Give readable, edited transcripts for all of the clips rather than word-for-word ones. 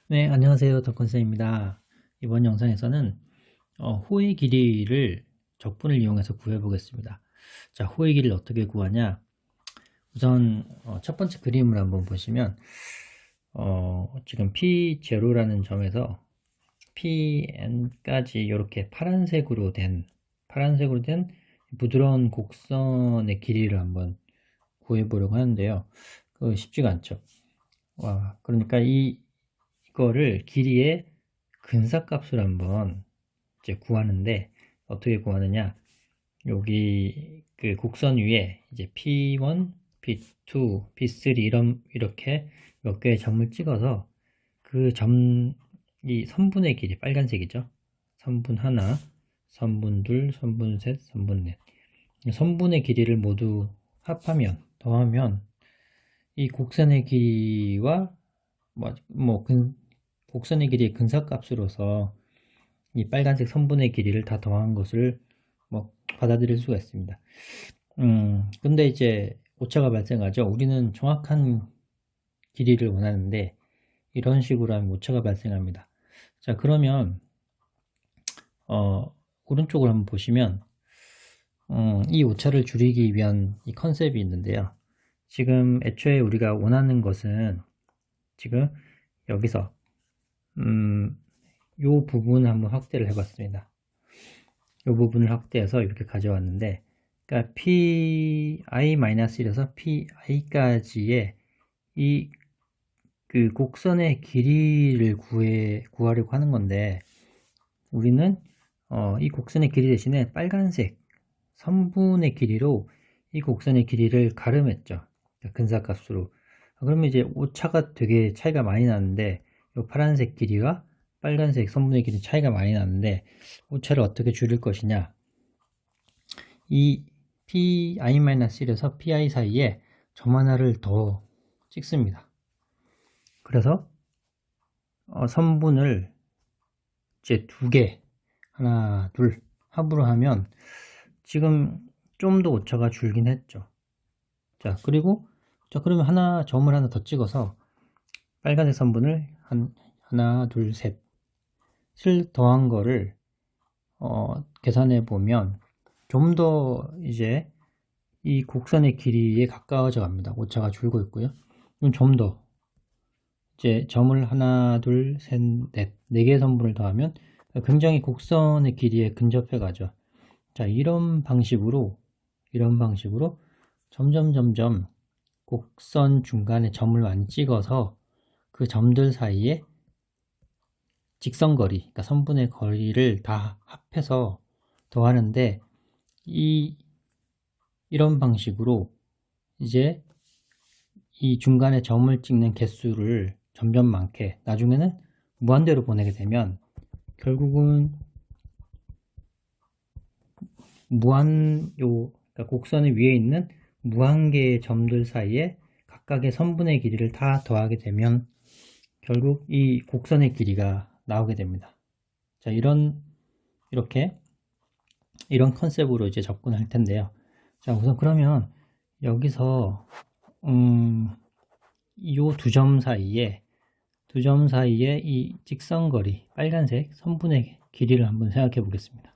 네, 안녕하세요. 덕건쌤입니다. 이번 영상에서는 호의 길이를 적분을 이용해서 구해 보겠습니다. 자, 호의 길이를 어떻게 구하냐? 우선 첫 번째 그림을 한번 보시면 지금 P0라는 점에서 PN까지 이렇게 파란색으로 된 부드러운 곡선의 길이를 한번 구해 보려고 하는데요. 쉽지가 않죠. 그러니까 이거를 길이의 근사값을 한번 이제 구하는데, 어떻게 구하느냐? 여기 그 곡선 위에 이제 P1, P2, P3 이렇게 몇 개의 점을 찍어서 그 이 선분의 길이 빨간색이죠. 선분 하나, 선분 둘, 선분 셋, 선분 넷. 선분의 길이를 모두 더하면 이 곡선의 길이와 곡선의 길이의 근사값으로서 이 빨간색 선분의 길이를 다 더한 것을 받아들일 수가 있습니다. 근데 이제 오차가 발생하죠. 우리는 정확한 길이를 원하는데 이런 식으로 하면 오차가 발생합니다. 자, 그러면 오른쪽을 한번 보시면 이 오차를 줄이기 위한 이 컨셉이 있는데요. 지금 애초에 우리가 원하는 것은 지금 여기서 이 부분을 한번 확대를 해봤습니다. 이 부분을 확대해서 이렇게 가져왔는데, 그러니까 pi-1에서 pi까지의 이 그 곡선의 길이를 구하려고 하는 건데, 우리는 이 곡선의 길이 대신에 빨간색 선분의 길이로 이 곡선의 길이를 가름했죠. 그러니까 근사값으로. 그러면 이제 오차가 되게 차이가 많이 나는데, 이 파란색 길이와 빨간색 선분의 길이 차이가 많이 나는데, 오차를 어떻게 줄일 것이냐? 이 pi-1에서 pi 사이에 점 하나를 더 찍습니다. 그래서 선분을 이제 두 개, 하나, 둘 합으로 하면 지금 좀 더 오차가 줄긴 했죠. 자, 그러면 점을 하나 더 찍어서 빨간색 선분을 하나, 둘, 셋을 더한 거를 계산해 보면 좀 더 이제 이 곡선의 길이에 가까워져 갑니다. 오차가 줄고 있고요. 그럼 좀 더 이제 점을 하나, 둘, 셋, 네 개의 선분을 더하면 굉장히 곡선의 길이에 근접해 가죠. 자, 이런 방식으로 점점 곡선 중간에 점을 많이 찍어서 그 점들 사이에 직선거리, 그러니까 선분의 거리를 다 합해서 더하는데, 이런 방식으로 이제 이 중간에 점을 찍는 개수를 점점 많게, 나중에는 무한대로 보내게 되면 결국은 그러니까 곡선의 위에 있는 무한 개의 점들 사이에 각각의 선분의 길이를 다 더하게 되면 결국 이 곡선의 길이가 나오게 됩니다. 자, 이런 컨셉으로 이제 접근할 텐데요. 자, 우선 그러면 여기서 이 두 점 사이에 이 직선거리, 빨간색 선분의 길이를 한번 생각해 보겠습니다.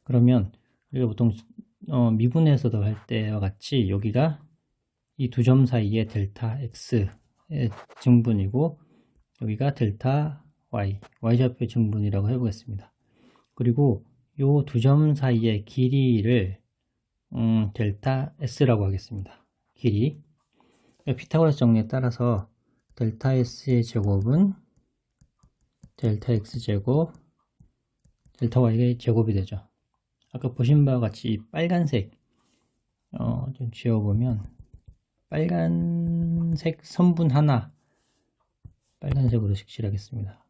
그러면 우리가 보통 미분에서도 할 때와 같이 여기가 이 두 점 사이에 델타 x의 증분이고, 여기가 델타 y좌표의 증분이라고 해보겠습니다. 그리고 이 두 점 사이의 길이를 델타 s라고 하겠습니다. 길이. 피타고라스 정리에 따라서 델타 s의 제곱은 델타 x 제곱 델타 y의 제곱이 되죠. 아까 보신 바와 같이 빨간색 좀 지워보면 빨간색 선분 하나, 빨간색으로 색칠하겠습니다.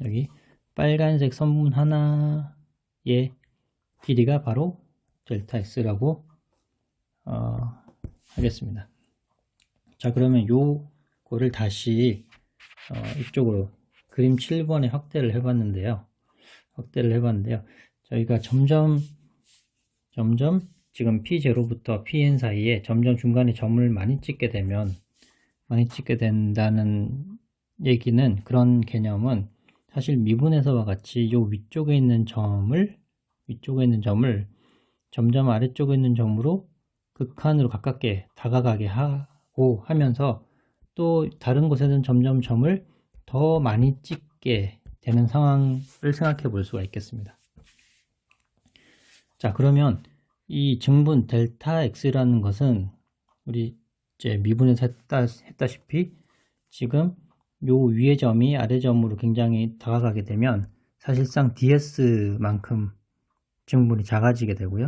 여기 빨간색 선분 하나의 길이가 바로 델타 x라고 하겠습니다. 자, 그러면 요거를 다시 이쪽으로 그림 7번에 확대를 해봤는데요. 저희가 점점 지금 P0부터 Pn 사이에 점점 중간에 점을 많이 찍게 된다는 얘기는, 그런 개념은 사실 미분에서와 같이 요 위쪽에 있는 점을 점점 아래쪽에 있는 점으로 극한으로 가깝게 다가가게 하고 하면서, 또 다른 곳에는 점점 점을 더 많이 찍게 되는 상황을 생각해 볼 수가 있겠습니다. 자, 그러면 이 증분 델타 x라는 것은 우리 이제 미분에서 했다시피 지금 요 위의 점이 아래 점으로 굉장히 다가가게 되면 사실상 ds만큼 증분이 작아지게 되고요.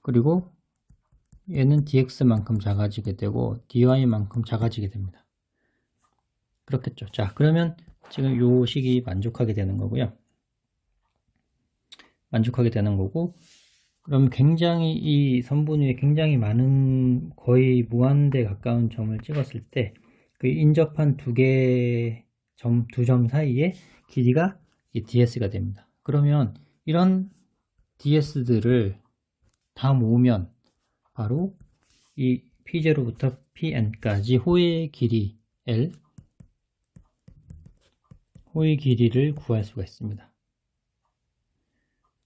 그리고 얘는 dx만큼 작아지게 되고 dy만큼 작아지게 됩니다. 그렇겠죠. 자, 그러면 지금 요 식이 만족하게 되는 거고요. 만족하게 되는 거고, 그럼 굉장히 이 선분 위에 굉장히 많은, 거의 무한대 가까운 점을 찍었을 때 그 인접한 두 점 사이의 길이가 이 ds가 됩니다. 그러면 이런 ds들을 다 모으면 바로 이 p0부터 pn까지 호의 길이 L, 호의 길이를 구할 수가 있습니다.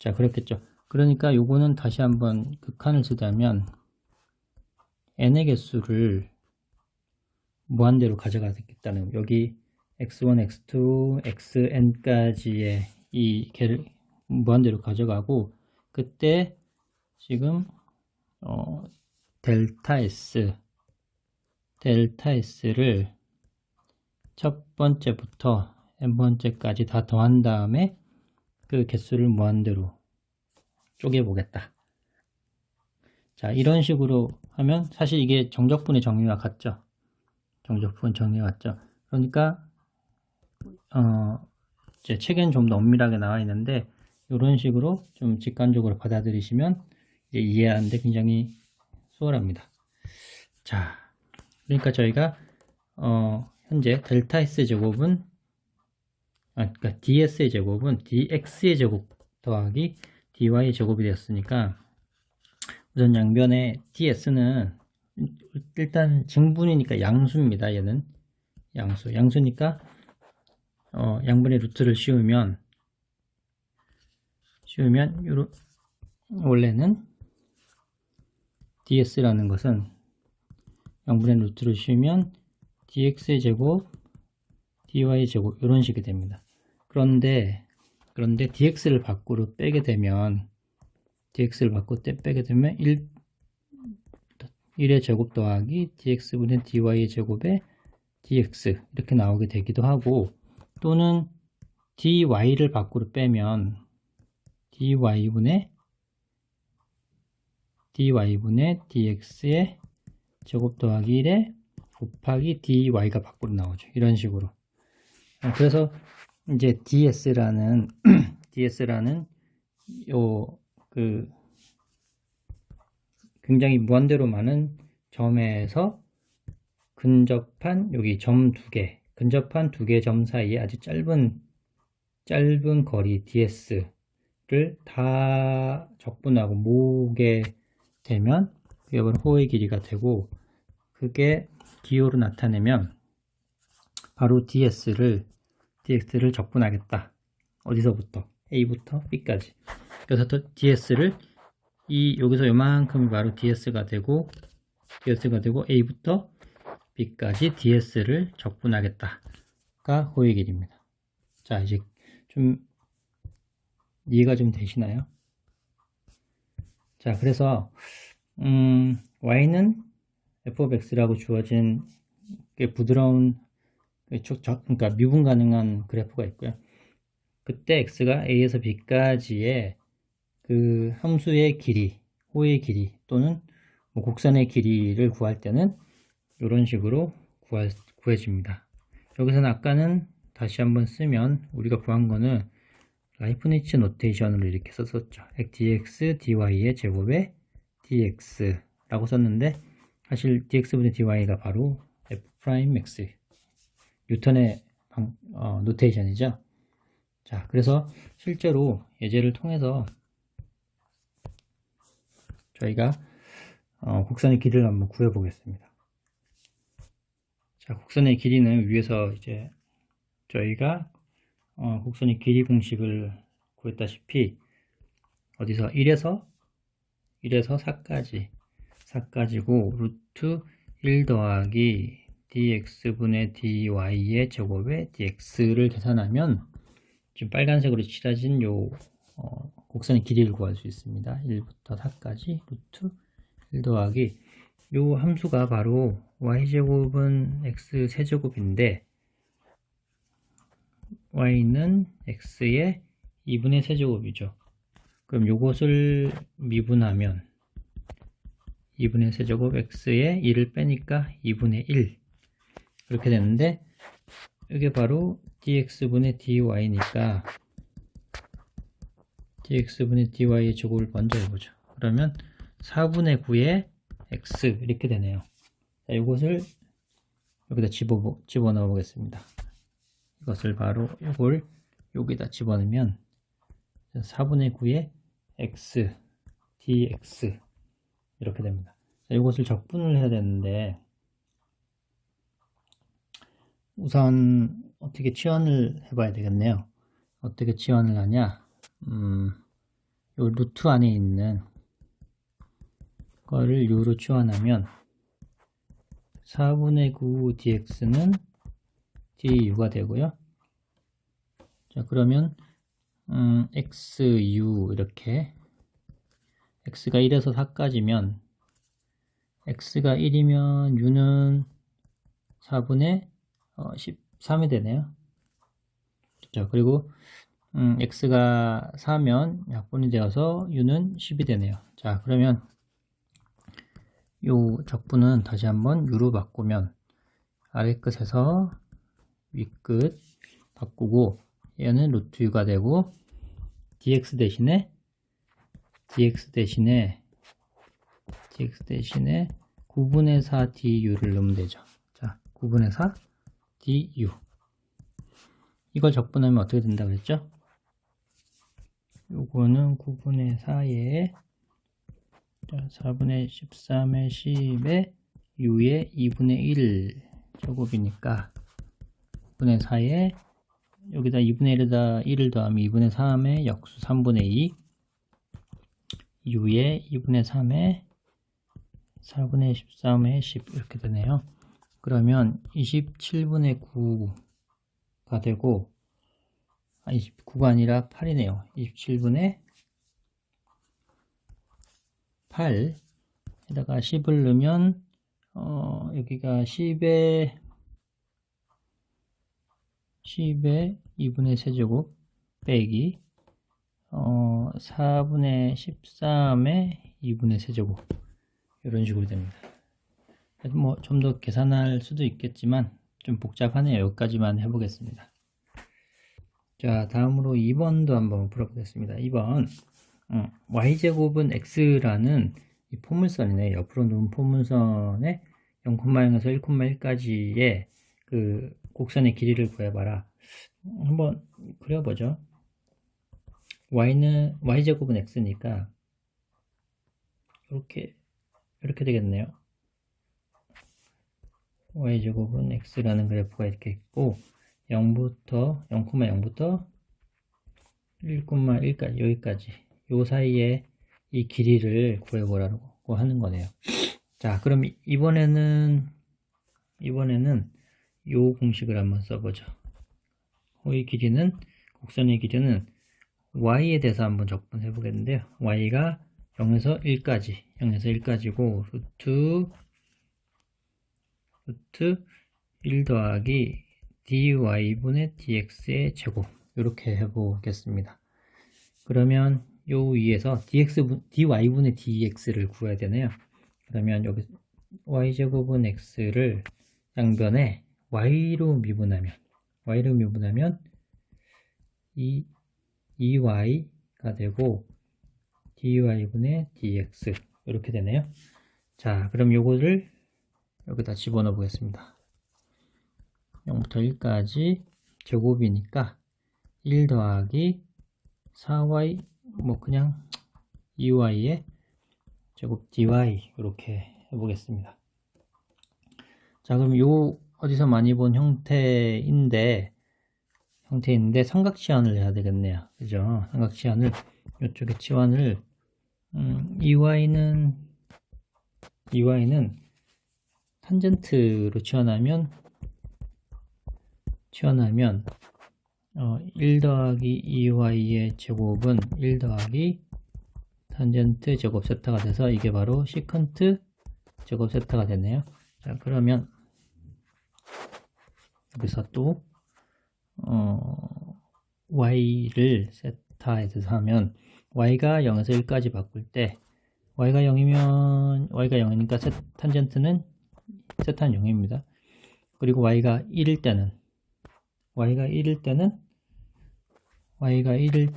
자, 그렇겠죠. 그러니까 요거는 다시 한번 극한을 쓰자면 n의 개수를 무한대로 가져가겠다는, 여기 x1, x2, xn까지의 이 개를 무한대로 가져가고, 그때 지금 델타 s를 첫 번째부터 n번째까지 다 더한 다음에 그 개수를 무한대로 쪼개 보겠다. 자, 이런 식으로 하면 사실 이게 정적분의 정의와 같죠. 정적분 정의와 같죠. 그러니까 제 책에는 좀 더 엄밀하게 나와 있는데, 이런 식으로 좀 직관적으로 받아들이시면 이제 이해하는데 굉장히 수월합니다. 자, 그러니까 저희가 현재 델타 S 제곱은, 그러니까 ds의 제곱은 dx의 제곱 더하기 dy의 제곱이 되었으니까, 우선 양변의 ds는 일단 증분이니까 양수입니다. 얘는 양수니까 양분의 루트를 씌우면 원래는 ds라는 것은 양분의 루트를 씌우면 dx의 제곱 dy의 제곱 이런 식이 됩니다. 그런데 dx를 밖으로 빼게 되면 1의 제곱 더하기 dx분의 dy의 제곱에 dx 이렇게 나오게 되기도 하고, 또는 dy를 밖으로 빼면 dy분의 dx의 제곱 더하기 1에 곱하기 dy가 밖으로 나오죠. 이런 식으로. 그래서 이제 ds라는 굉장히 무한대로 많은 점에서 근접한 여기 점 두 개, 근접한 두 개 점 사이에 아주 짧은 거리 ds를 다 적분하고 모으게 되면 그게 바로 호의 길이가 되고, 그게 기호로 나타내면 바로 dx를 적분하겠다. 어디서부터? a부터 b까지. 그래서 또 ds를 여기서 요만큼이 바로 ds가 되고 a부터 b까지 ds를 적분하겠다가 호의 길이입니다. 자, 이제 좀 이해가 좀 되시나요? 자, 그래서 y는 f of x라고 주어진 부드러운 그러니까 미분 가능한 그래프가 있고요. 그때 x가 a에서 b까지의 그 함수의 길이, 호의 길이 또는 뭐 곡선의 길이를 구할 때는 이런 식으로 구해집니다. 여기서는 아까는 다시 한번 쓰면 우리가 구한 거는 라이프니츠 노테이션으로 이렇게 썼었죠. dx dy의 제곱에 dx라고 썼는데, 사실 dx분의 dy가 바로 f'x, 뉴턴의 노테이션이죠. 자, 그래서 실제로 예제를 통해서 저희가 곡선의 길이를 한번 구해 보겠습니다. 자, 곡선의 길이는 위에서 이제 저희가 곡선의 길이 공식을 구했다시피 어디서 1에서 4까지고 루트 1 더하기 dx분의 dy의 제곱에 dx를 계산하면 지금 빨간색으로 칠해진 요 곡선의 길이를 구할 수 있습니다. 1부터 4까지 루트 1 더하기 요 함수가 바로 y제곱은 x 세제곱인데 y는 x의 2분의 세제곱이죠. 그럼 요것을 미분하면 2분의 세제곱 x의 1을 빼니까 2분의 1 그렇게 되는데 이게 바로 dx분의 dy니까 dx분의 dy의 제곱을 먼저 해보죠. 그러면 4분의 9의 x 이렇게 되네요. 자, 이것을 여기다 집어넣어 보겠습니다. 이것을 바로 이걸 여기다 집어넣으면 4분의 9의 x dx 이렇게 됩니다. 자, 이것을 적분을 해야 되는데 우선 어떻게 치환을 해봐야 되겠네요. 어떻게 치환을 하냐? 요 루트 안에 있는 거를 u로 치환하면 4분의 9 dx는 du가 되고요. 자, 그러면 xu 이렇게 x가 1에서 4까지면 x가 1이면 u는 4분의 13이 되네요. 자, 그리고 x가 4면 약분이 되어서 u는 10이 되네요. 자, 그러면 요 적분은 다시 한번 u로 바꾸면 아래 끝에서 위 끝 바꾸고 얘는 루트 u가 되고 dx 대신에 9분의 4 du를 넣으면 되죠. 자, 9분의 4 du 이걸 적분하면 어떻게 된다고 그랬죠? 요거는 9분의 4에 4분의 13의 10에 u의 2분의 1 제곱이니까 9분의 4에 여기다 2분의 1에다 1을 더하면 2분의 3의 역수 3분의 2 u의 2분의 3에 4분의 13의 10 이렇게 되네요. 그러면 27분의 9가 되고 9가 아니라 8이네요. 27분의 8에다가 10을 넣으면 여기가 10에 2분의 세제곱 빼기 4분의 13의 2분의 세제곱 이런 식으로 됩니다. 뭐 좀 더 계산할 수도 있겠지만 좀 복잡하네요. 여기까지만 해보겠습니다. 자, 다음으로 2번도 한번 풀어보겠습니다. 2번 y제곱은 x라는 이 포물선이네. 옆으로 놓은 포물선의 0,0에서 1,1까지의 그 곡선의 길이를 구해봐라. 한번 그려보죠. y제곱은 x니까 이렇게 되겠네요. y제곱은 x라는 그래프가 이렇게 있고 0부터 1,1까지 여기까지 요 사이에 이 길이를 구해보라고 하는 거네요. 자, 그럼 이번에는 요 공식을 한번 써보죠. 이 길이는 곡선의 길이는 y에 대해서 한번 적분해 보겠는데요. y가 0에서 1까지고 루트 1 더하기 dy분의 dx의 제곱 이렇게 해보겠습니다. 그러면 요 위에서 dy분의 dx를 구해야 되네요. 그러면 여기 y제곱은 x를 양변에 y로 미분하면 2y가 되고 dy분의 dx 이렇게 되네요. 자, 그럼 요거를 여기다 집어넣어 보겠습니다. 0부터 1까지 제곱이니까 1 더하기 4y 뭐 그냥 2y의 제곱 dy 이렇게 해보겠습니다. 자, 그럼 요 어디서 많이 본 형태인데 삼각치환을 해야 되겠네요. 그죠? 삼각치환을 이쪽에 치환을 EY는 탄젠트로 치환하면 1 더하기 EY의 제곱은 1 더하기 탄젠트 제곱 세타가 돼서 이게 바로 시컨트 제곱 세타가 되네요. 자, 그러면 여기서 또 y를 세타에 대해서 하면 y가 0에서 1까지 바꿀 때 y가 0이니까 탄젠트는 세타는 0입니다. 그리고 y가 1일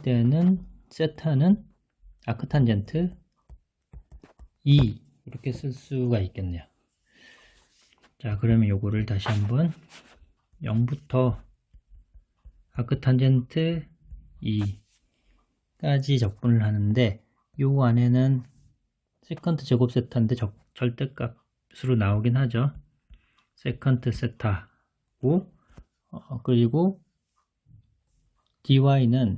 때는 세타는 아크탄젠트 2 이렇게 쓸 수가 있겠네요. 자, 그러면 요거를 다시 한번 0부터 아크탄젠트 2까지 적분을 하는데 요 안에는 세컨트 제곱 세타인데 절대값으로 나오긴 하죠. 세컨트 세타고 그리고 dy를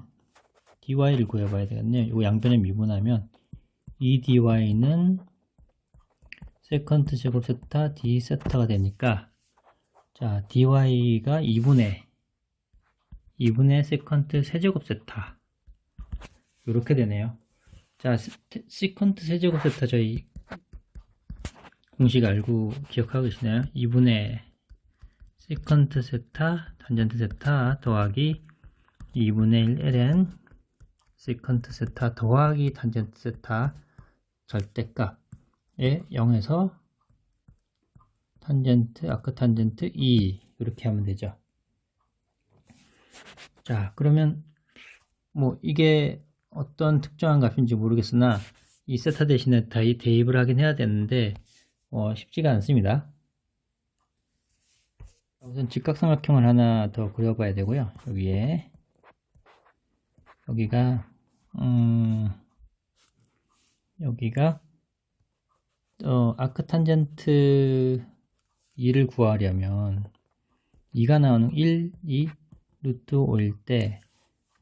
구해봐야 되겠네요. 요 양변에 미분하면 이 dy는 세컨트 제곱 세타 d 세타가 되니까 자, dy가 2분의 세컨트 세제곱 세타 이렇게 되네요. 자, 세컨트 세제곱 세타 저희 공식 알고 기억하고 계시나요? 2분의 세컨트 세타 탄젠트 세타 더하기 2분의 1 ln 세컨트 세타 더하기 탄젠트 세타 절대값에 0에서 탄젠트 아크탄젠트 2 이렇게 하면 되죠. 자, 그러면 뭐 이게 어떤 특정한 값인지 모르겠으나 이 세타 대신에 대입을 하긴 해야 되는데 쉽지가 않습니다. 우선 직각삼각형을 하나 더 그려봐야 되고요. 여기가 아크탄젠트 2를 구하려면 2가 나오는 1, 2, 루트 5일 때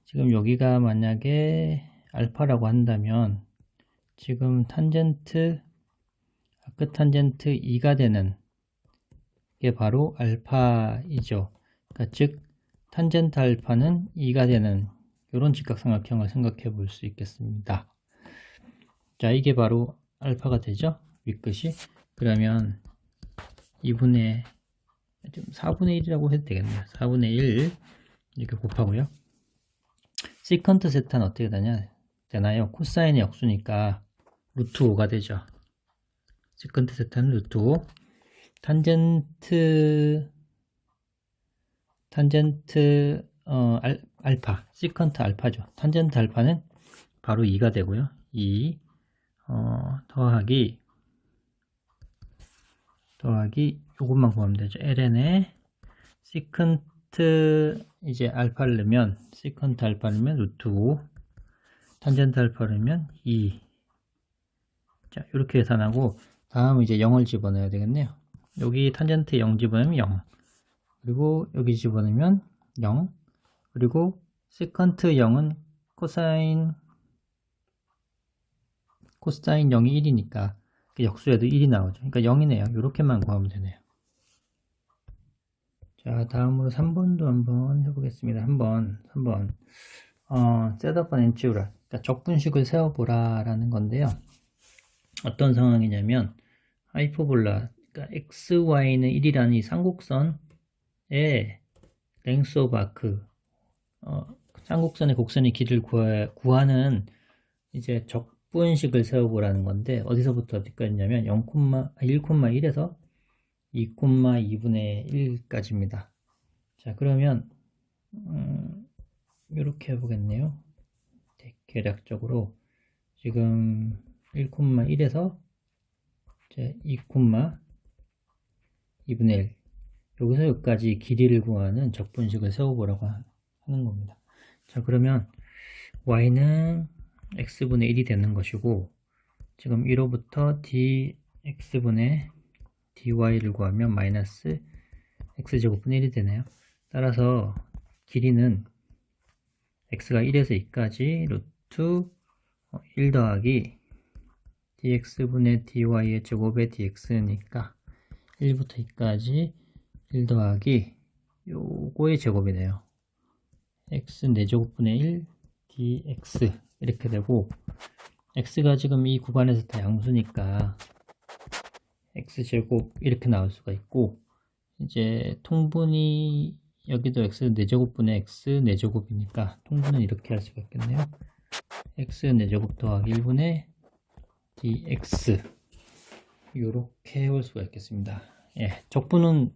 지금 여기가 만약에 알파라고 한다면 지금 아크탄젠트 2가 되는 게 바로 알파이죠. 그러니까 즉 탄젠트 알파는 2가 되는 이런 직각삼각형을 생각해 볼 수 있겠습니다. 자, 이게 바로 알파가 되죠. 윗끝이. 그러면 4분의 1이라고 해도 되겠네요. 4분의 1 이렇게 곱하고요. 시컨트 세타는 어떻게 되나요? 코사인의 역수니까 루트 5가 되죠. 시컨트 세타는 루트 5. 탄젠트 알파, 시컨트 알파죠. 탄젠트 알파는 바로 2가 되고요. 2 더하기 요것만 구하면 되죠. ln에 시컨트 이제 알파를 넣으면 시컨트 알파를 넣으면 루트 5 탄젠트 알파를 넣으면 2. 자, 이렇게 계산하고 다음 이제 0을 집어넣어야 되겠네요. 여기 탄젠트 0 집어넣으면 0. 그리고 여기 집어넣으면 0. 그리고 시컨트 0은 코사인 0이 1이니까 역수에도 1이 나오죠. 그러니까 0이네요. 이렇게만 구하면 되네요. 자, 다음으로 3번도 한번 해보겠습니다. 3번. 셋업 앤 엔치우라. 그러니까 적분식을 세워보라 라는 건데요. 어떤 상황이냐면 하이퍼볼라, 그러니까 xy는 1이라는 이 쌍곡선의 랭스 오브 아크, 쌍곡선의 곡선의 길이를 구하는 이제 적분식을 세워보라는 건데 어디서부터 어디까지냐면 1,1에서 2,2분의 1까지입니다. 자, 그러면 이렇게 해보겠네요. 대략적으로 지금 1,1에서 이제 2,2분의 1 여기서 여기까지 길이를 구하는 적분식을 세워보라고 하는 겁니다. 자, 그러면 y는 x분의 1이 되는 것이고 지금 1호부터 dx분의 dy를 구하면 마이너스 x제곱분의 1이 되네요. 따라서 길이는 x가 1에서 2까지 루트 1 더하기 dx분의 dy의 제곱의 dx니까 1부터 2까지 1 더하기 요거의 제곱이네요. x 4제곱분의 1 dx 이렇게 되고, x가 지금 이 구간에서 다 양수니까 x제곱 이렇게 나올 수가 있고, 이제 통분이 여기도 x 4제곱분의 x 4제곱이니까 통분은 이렇게 할 수가 있겠네요. x 4제곱 더하기 1분의 dx 이렇게 해볼 수가 있겠습니다. 예, 적분은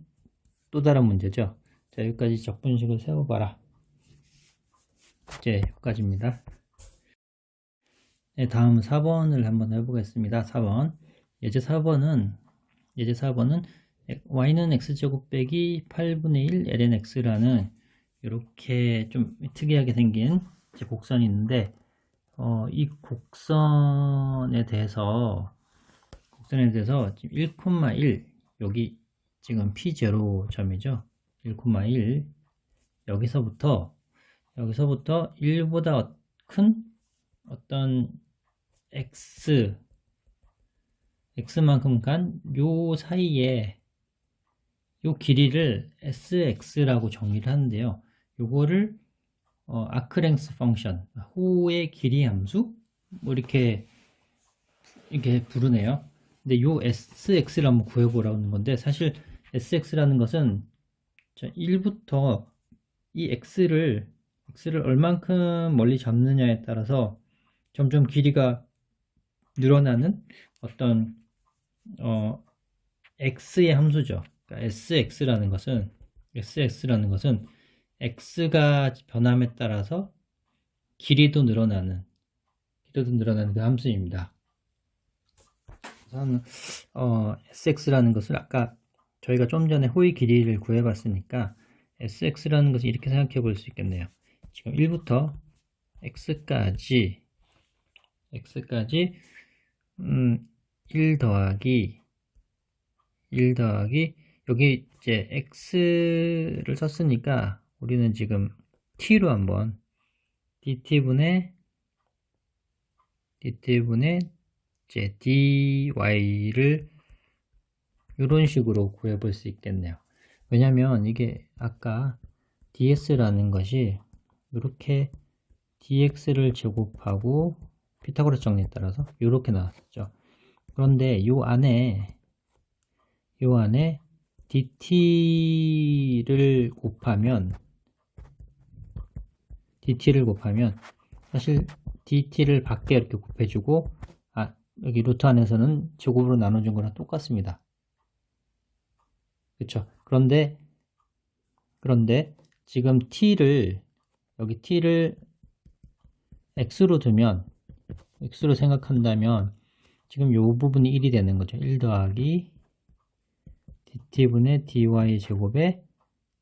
또 다른 문제죠. 자, 여기까지 적분식을 세워봐라. 이제 여기까지입니다. 네, 다음 4번을 한번 해보겠습니다. 4번. 예제 4번은 y는 x제곱 빼기 8분의 1 ln x라는 이렇게 좀 특이하게 생긴 곡선이 있는데, 이 곡선에 대해서 지금 1,1 여기 지금 P0점이죠. 1,1 여기서부터 1보다 큰 어떤 x만큼 간 요 사이에 요 길이를 sx라고 정의를 하는데요. 요거를 아크랭스 펑션, 호의 길이 함수 뭐 이렇게 부르네요. 근데 요 sx를 한번 구해보라는 건데, 사실 sx라는 것은 1부터 이 x를 얼만큼 멀리 잡느냐에 따라서 점점 길이가 늘어나는 어떤 x의 함수죠. 그러니까 sx라는 것은 x가 변함에 따라서 길이도 늘어나는 그 함수입니다. 우선 sx라는 것을 아까 저희가 좀 전에 호의 길이를 구해봤으니까 sx라는 것을 이렇게 생각해 볼 수 있겠네요. 지금 1부터 x까지 1 더하기 여기 이제 x를 썼으니까 우리는 지금 t로 한번 dt분의 이제 dy를 이런 식으로 구해볼 수 있겠네요. 왜냐면 이게 아까 ds라는 것이 이렇게 dx를 제곱하고 피타고라스 정리에 따라서 이렇게 나왔었죠. 그런데 요 안에 dt를 곱하면 사실 dt를 밖에 이렇게 곱해주고, 여기 루트 안에서는 제곱으로 나눠준 거랑 똑같습니다. 그쵸? 그런데 지금 여기 t를 x로 생각한다면 지금 요 부분이 1이 되는 거죠. 1 더하기 dt분의 dy 제곱에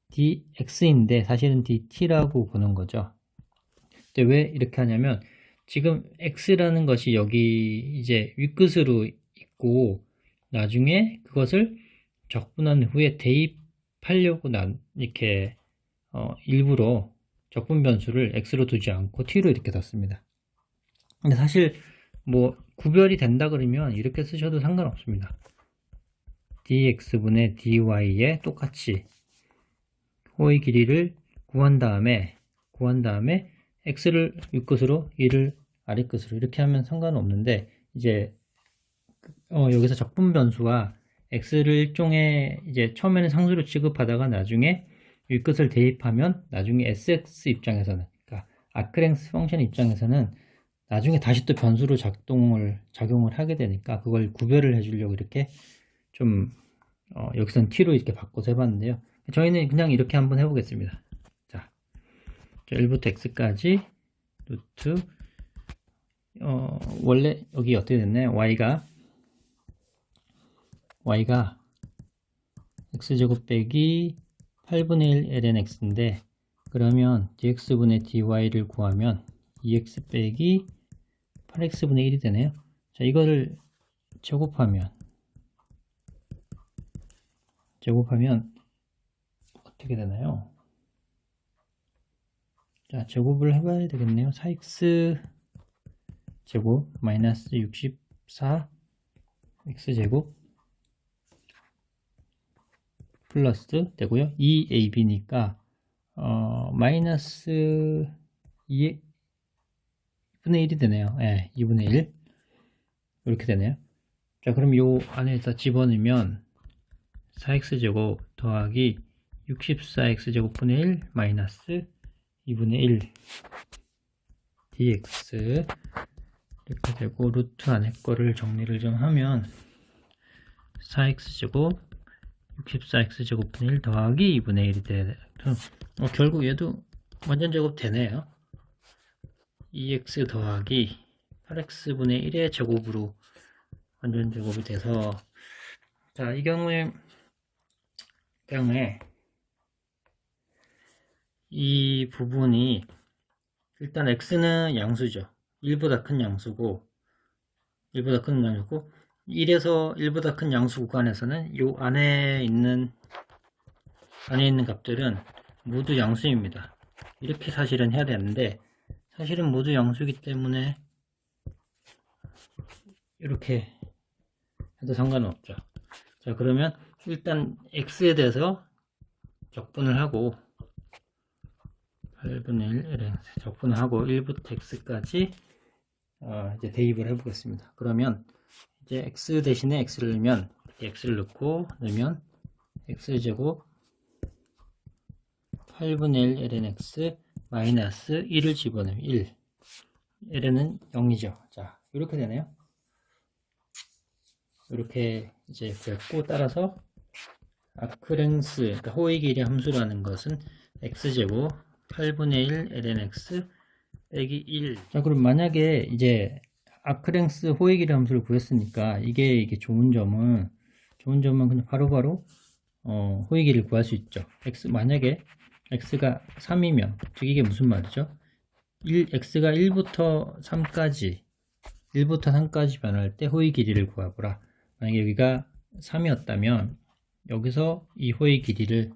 dx인데 사실은 dt라고 보는 거죠. 근데 왜 이렇게 하냐면 지금 x라는 것이 여기 이제 윗끝으로 있고, 나중에 그것을 적분한 후에 대입하려고 이렇게 일부러 적분 변수를 x로 두지 않고 t로 이렇게 뒀습니다. 근데 사실 뭐 구별이 된다 그러면 이렇게 쓰셔도 상관없습니다. dx분의 dy에 똑같이 호의 길이를 구한 다음에 x를 윗끝으로 1을 아랫끝으로 이렇게 하면 상관없는데, 이제 여기서 적분 변수와 x를 일종의 이제 처음에는 상수로 취급하다가 나중에 윗끝을 대입하면 나중에 sx 입장에서는, 그러니까 아크랭스 펑션 입장에서는 나중에 다시 또 변수로 작용을 하게 되니까 그걸 구별을 해주려고 이렇게 좀 여기서는 t로 이렇게 바꿔서 해봤는데요. 저희는 그냥 이렇게 한번 해보겠습니다. 자, 1부터 x까지 루트 원래 여기 어떻게 됐나요? y가 x제곱 빼기 8분의 1 ln x인데, 그러면 dx분의 dy를 구하면 2x 빼기 8x분의 1이 되네요. 자, 이거를 제곱하면 어떻게 되나요? 자, 제곱을 해봐야 되겠네요. 4x 제곱 마이너스 64 x제곱 플러스 되고요. 2ab니까 마이너스 2분의 1이 되네요. 네, 2분의 1 이렇게 되네요. 자, 그럼 요 안에서 집어넣으면 4x제곱 더하기 64x제곱분의 1 마이너스 2분의 1 dx 이렇게 되고, 루트 안에 거를 정리를 좀 하면 4x제곱 64x제곱분의 1 더하기 2분의 1이 돼. 결국 얘도 완전 제곱 되네요. 2x 더하기 8x분의 1의 제곱으로 완전 제곱이 돼서, 자, 이 경우에 이 부분이 일단 x는 양수죠. 1보다 큰 양수고 1에서 1보다 큰 양수 구간에서는 요 안에 있는 값들은 모두 양수입니다. 이렇게 사실은 해야 되는데, 사실은 모두 양수이기 때문에 이렇게 해도 상관은 없죠. 자, 그러면 일단 x에 대해서 적분을 하고 8분의 1 ln 적분을 하고 1부터 x까지 이제 대입을 해 보겠습니다. 그러면 이제 x 대신에 x를 넣으면, x를 넣으면 x제곱 8분의 1 ln x 마이너스 1을 집어넣으면 1, ln은 0이죠. 자, 이렇게 되네요. 이렇게 이제 구했고, 따라서 아크랭스, 그러니까 호의 길이 함수라는 것은 x제곱 8분의 1 ln x 빼기 1. 자, 그럼 만약에 이제 아크랭스 호의 길이 함수를 구했으니까 이게 좋은 점은 그냥 바로바로 호의 길이를 구할 수 있죠. 만약에 x가 3이면, 즉 이게 무슨 말이죠? x가 1부터 3까지 변할 때 호의 길이를 구하거라. 만약에 여기가 3이었다면 여기서 이 호의 길이를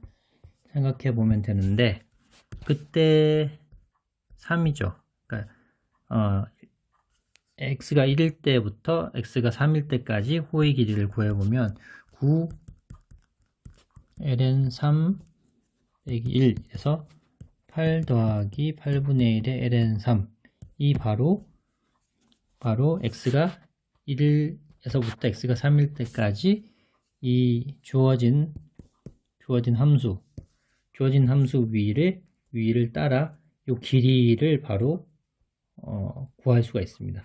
생각해 보면 되는데, 그때 3이죠. 그러니까 x가 1일 때부터 x가 3일 때까지 호의 길이를 구해보면 9 ln 3 빼기 1에서 8 더하기 8분의 1의 ln 3, 이 바로 x가 1에서부터 x가 3일 때까지 이 주어진 함수 위를 따라 이 길이를 바로 구할 수가 있습니다.